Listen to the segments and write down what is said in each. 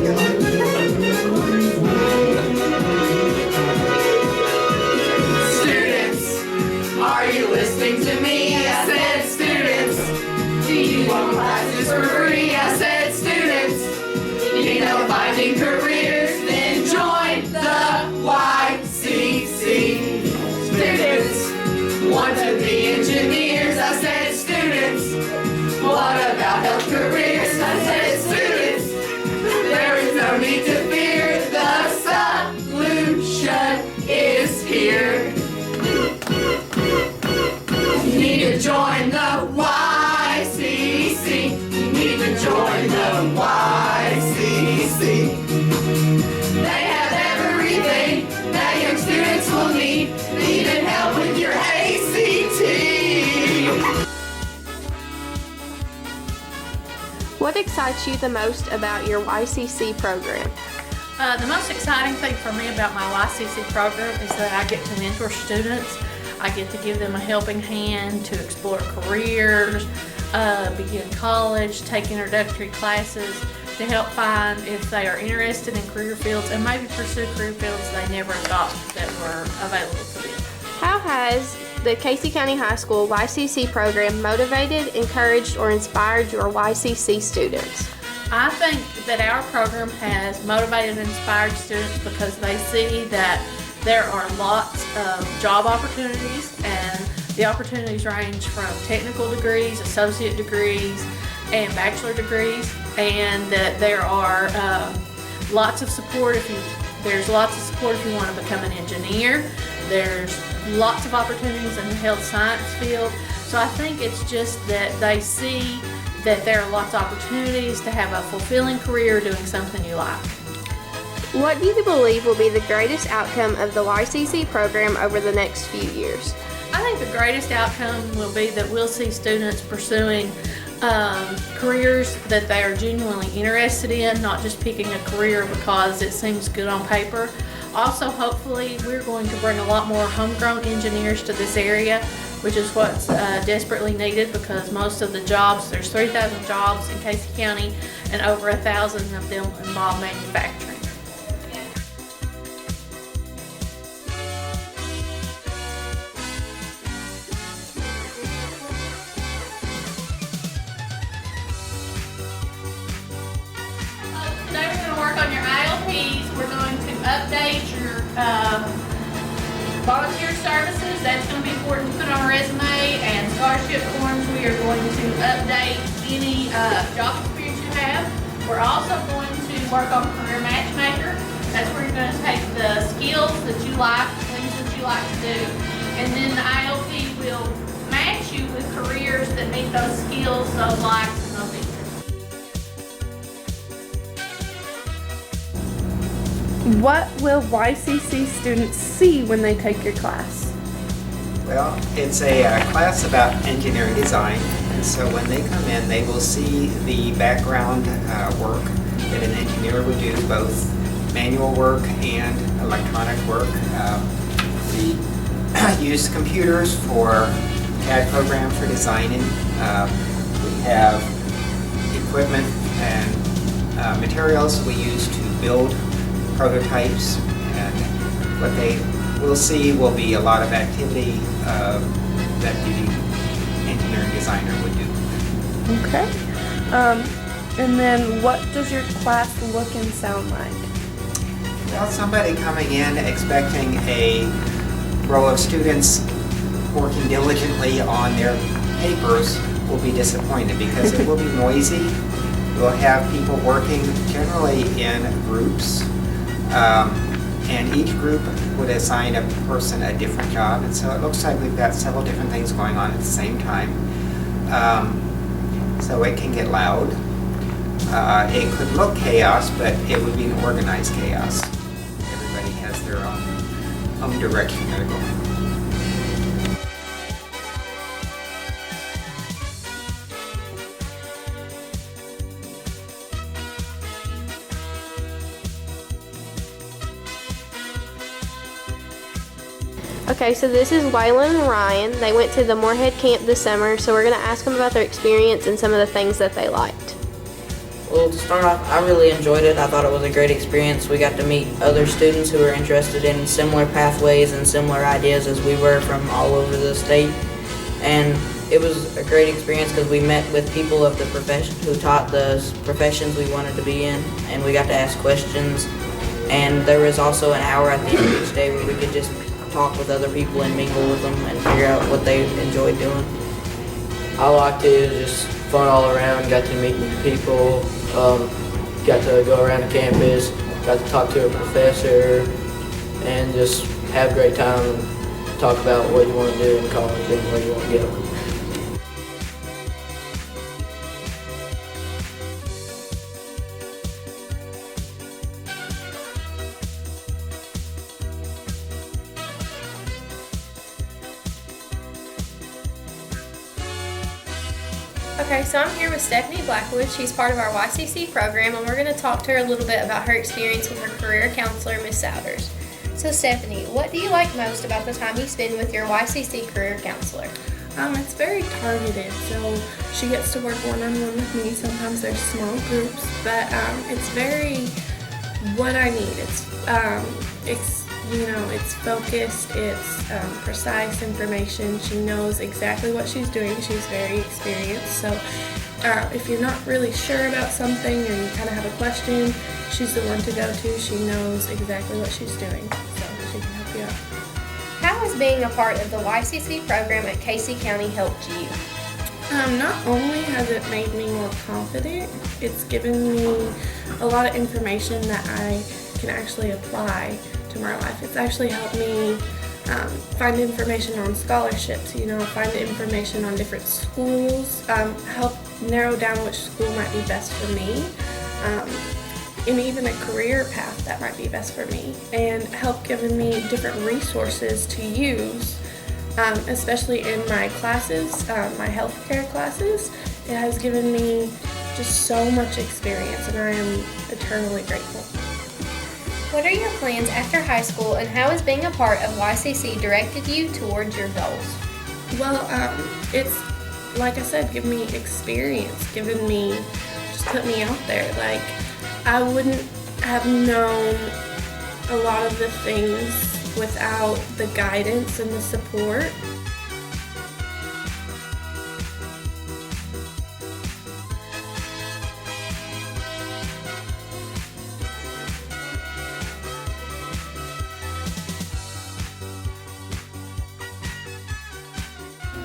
Students, are you listening to me? I said students. Do you want classes for free? I said students. You know finding careers, then join the YCC. Students, want to be engineers? I said students. What about health careers? I said students. There is no need to fear, the solution is here. You need to join the YCC. You need to join the YCC. They have everything that young students will need. Needing help with your ACT. What excites you the most about your YCC program? The most exciting thing for me about my YCC program is that I get to mentor students. I get to give them a helping hand to explore careers, begin college, take introductory classes to help find if they are interested in career fields and maybe pursue career fields they never thought that were available to them. How has the Casey County High School YCC program motivated, encouraged, or inspired your YCC students? I think that our program has motivated and inspired students because they see that there are lots of job opportunities, and the opportunities range from technical degrees, associate degrees, and bachelor degrees, and that there are lots of support there's lots of support if you want to become an engineer. There's lots of opportunities in the health science field. So I think it's just that they see that there are lots of opportunities to have a fulfilling career doing something you like. What do you believe will be the greatest outcome of the YCC program over the next few years? I think the greatest outcome will be that we'll see students pursuing careers that they are genuinely interested in, not just picking a career because it seems good on paper. Also, hopefully, we're going to bring a lot more homegrown engineers to this area, which is what's desperately needed because most of the jobs, there's 3,000 jobs in Casey County and over 1,000 of them involve manufacturing. Today we're going to work on your ILPs. We're going to update your volunteer services. That's going to be important to put on a resume, and scholarship forms. We are going to update any job experience you have. We're also going to work on career matchmaker. That's where you're going to take the skills that you like, things that you like to do, and then the ILP will match you with careers that meet those skills, those likes, and those interests. What will YCC students see when they take your class? Well, it's a class about engineering design, and so when they come in, they will see the background work that an engineer would do, both manual work and electronic work. We use computers for CAD program for designing. We have equipment and materials we use to build prototypes, and what they will see will be a lot of activity that the engineering designer would do. Okay. And then what does your class look and sound like? Well, somebody coming in expecting a row of students working diligently on their papers will be disappointed because it will be noisy. We'll have people working generally in groups. And each group would assign a person a different job, and so it looks like we've got several different things going on at the same time. So it can get loud. It could look chaos, but it would be an organized chaos. Everybody has their own direction they're going. Okay, so this is Waylon and Ryan. They went to the Moorhead camp this summer, so we're going to ask them about their experience and some of the things that they liked. Well, to start off, I really enjoyed it. I thought it was a great experience. We got to meet other students who were interested in similar pathways and similar ideas as we were from all over the state. And it was a great experience because we met with people of the profession who taught the professions we wanted to be in, and we got to ask questions. And there was also an hour at the end of each day where we could just talk with other people and mingle with them and figure out what they enjoyed doing. I liked it. It was just fun all around. Got to meet new people. Got to go around the campus. Got to talk to a professor and just have a great time and talk about what you want to do in college and where you want to go. Okay, so I'm here with Stephanie Blackwood. She's part of our YCC program, and we're going to talk to her a little bit about her experience with her career counselor, Miss Souders. So Stephanie, what do you like most about the time you spend with your YCC career counselor? It's very targeted, so she gets to work one-on-one with me. Sometimes there's small groups, but it's very what I need. It's focused, it's precise information. She knows exactly what she's doing. She's very experienced, so if you're not really sure about something or you kind of have a question, she's the one to go to. She knows exactly what she's doing, so she can help you out. How has being a part of the YCC program at Casey County helped you? Not only has it made me more confident, it's given me a lot of information that I can actually apply to my life. It's actually helped me find information on scholarships, find information on different schools, help narrow down which school might be best for me, and even a career path that might be best for me, and help giving me different resources to use, especially in my classes, my healthcare classes. It has given me just so much experience, and I am eternally grateful. What are your plans after high school, and how has being a part of YCC directed you towards your goals? Well, it's, like I said, given me experience, just put me out there. Like, I wouldn't have known a lot of the things without the guidance and the support.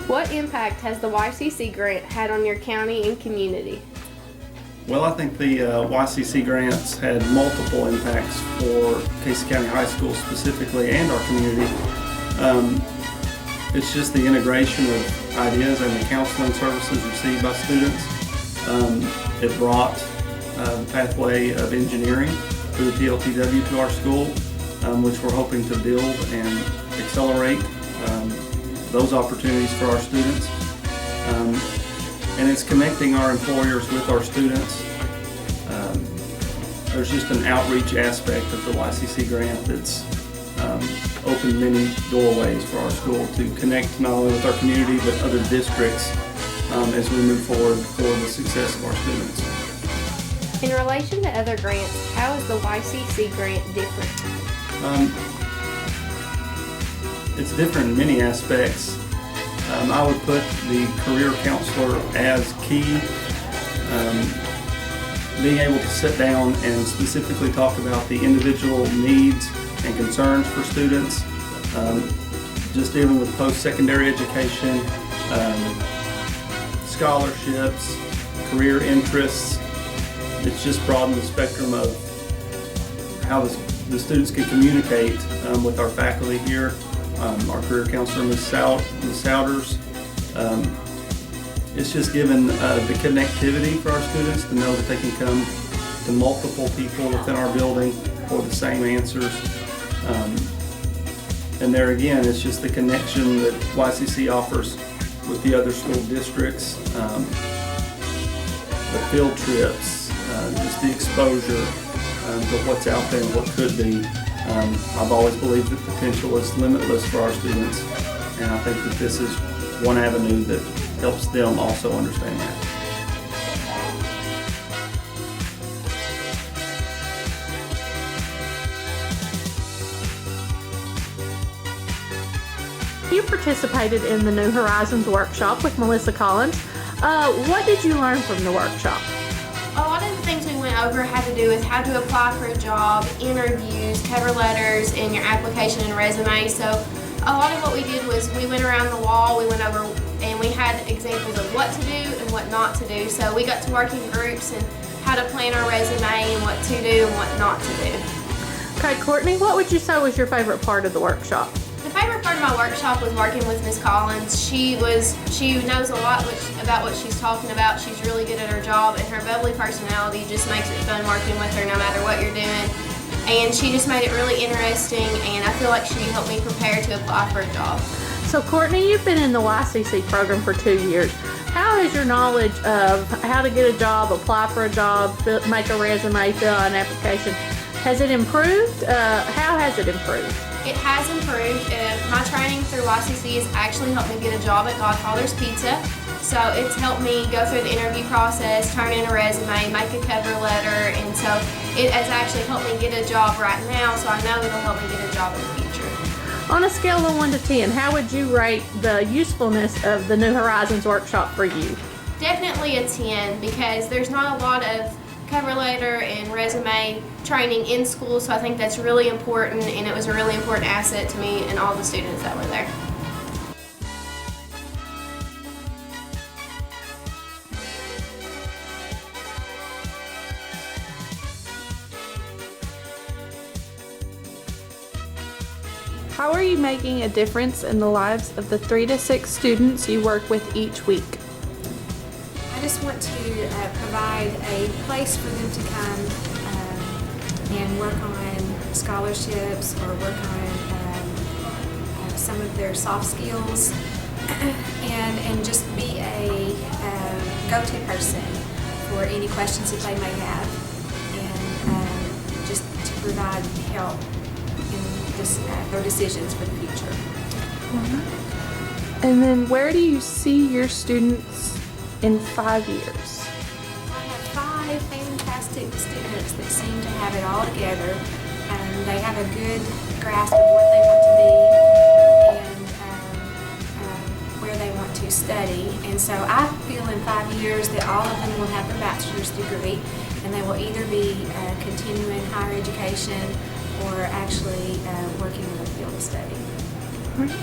What impact has the YCC grant had on your county and community? Well, I think the YCC grants had multiple impacts for Casey County High School specifically and our community. It's just the integration of ideas and the counseling services received by students. It brought the pathway of engineering through the PLTW to our school, which we're hoping to build and accelerate those opportunities for our students. And it's connecting our employers with our students. There's just an outreach aspect of the YCC grant that's opened many doorways for our school to connect not only with our community but other districts as we move forward for the success of our students. In relation to other grants, how is the YCC grant different? It's different in many aspects. I would put the career counselor as key. Being able to sit down and specifically talk about the individual needs and concerns for students, just dealing with post-secondary education, scholarships, career interests. It's just broadened the spectrum of how the students can communicate with our faculty here. Our career counselor, Ms. Souders. It's just given the connectivity for our students to know that they can come to multiple people within our building for the same answers. And there again, it's just the connection that YCC offers with the other school districts, the field trips, just the exposure to what's out there and what could be. I've always believed that potential is limitless for our students, and I think that this is one avenue that helps them also understand that. You participated in the New Horizons workshop with Melissa Collins. What did you learn from the workshop? A lot of the things we went over had to do with how to apply for a job, interviews, cover letters, and your application and resume. So a lot of what we did was we went around the wall, we went over and we had examples of what to do and what not to do. So we got to work in groups and how to plan our resume and what to do and what not to do. Okay, Courtney, what would you say was your favorite part of the workshop? The favorite part of my workshop was working with Miss Collins. She knows a lot about what she's talking about. She's really good at her job, and her bubbly personality just makes it fun working with her no matter what you're doing. And she just made it really interesting, and I feel like she helped me prepare to apply for a job. So Courtney, you've been in the YCC program for 2 years. How has your knowledge of how to get a job, apply for a job, make a resume, fill out an application, has it improved? How has it improved? It has improved. My training through YCC has actually helped me get a job at Godfather's Pizza. So it's helped me go through the interview process, turn in a resume, make a cover letter, and so it has actually helped me get a job right now, so I know it'll help me get a job in the future. On a scale of 1 to 10, how would you rate the usefulness of the New Horizons workshop for you? Definitely a 10 because there's not a lot of cover letter and resume training in school, so I think that's really important, and it was a really important asset to me and all the students that were there. How are you making a difference in the lives of the 3 to 6 students you work with each week? I just want to provide a place for them to come and work on scholarships or work on some of their soft skills and just be a go-to person for any questions that they may have and just to provide help in their decisions for the future. And then where do you see your students in 5 years? I have 5 fantastic students that seem to have it all together, and they have a good grasp of what they want to be and where they want to study. And so I feel in 5 years that all of them will have their bachelor's degree, and they will either be continuing higher education or actually working in the field of study. All right.